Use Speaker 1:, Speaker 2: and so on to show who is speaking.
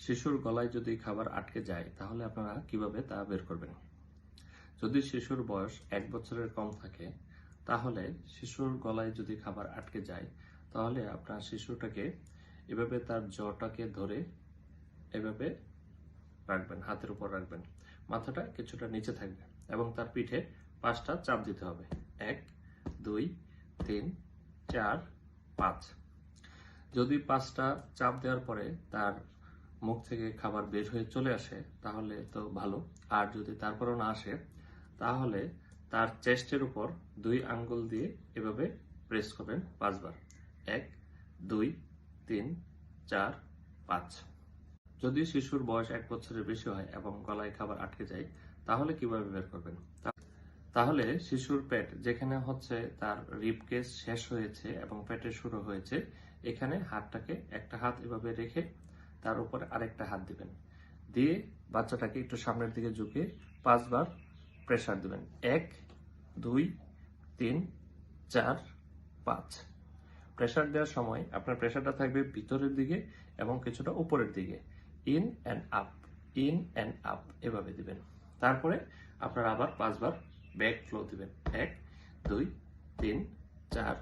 Speaker 1: শিশুর গলায় যদি খাবার আটকে যায় তাহলে আপনারা কিভাবে তা বের করবেন? যদি শিশুর বয়স 1 বছরের কম থাকে তাহলে শিশুর গলায় যদি খাবার আটকে যায় তাহলে আপনার শিশুটাকে এভাবে তার জটাকে ধরে এভাবে রাখবেন, হাতের উপর রাখবেন, মাথাটা কিছুটা নিচে থাকবে এবং তার পিঠে 5টা চাপ দিতে হবে। 1 2 3 4 5। যদি 5টা চাপ দেওয়ার পরে তার মুখ থেকে খাবার বের হয়ে চলে আসে তাহলে তো ভালো, আর যদি তারপরও না আসে তাহলে তার চেস্টের উপর 2 আঙ্গুল দিয়ে এভাবে প্রেস করবেন 5 বার। 1 2 3 4 5। যদি শিশুর বয়স 1 বছরের বেশি হয় এবং গলায় খাবার আটকে যায় তাহলে কিভাবে বের করবেন? তাহলে শিশুর পেট যেখানে হচ্ছে তার রিব কেজ শেষ হয়েছে এবং পেটে শুরু হয়েছে, এখানে হাতটাকে একটা হাত এভাবে রেখে তার উপরে আরেকটা হাত দিবেন, দিয়ে বাচ্চাটাকে একটু সামনের দিকে ঝুঁকে 5 বার প্রেসার দিবেন। 1 2 3 4 5। প্রেসার দেওয়ার সময় আপনার প্রেসারটা থাকবে ভিতরের দিকে এবং কিছুটা উপরের দিকে। In and up, in and up এভাবে দিবেন। তারপরে আপনারা আবার 5 বার ব্যাক ফ্লো দিবেন। 1 2 3 4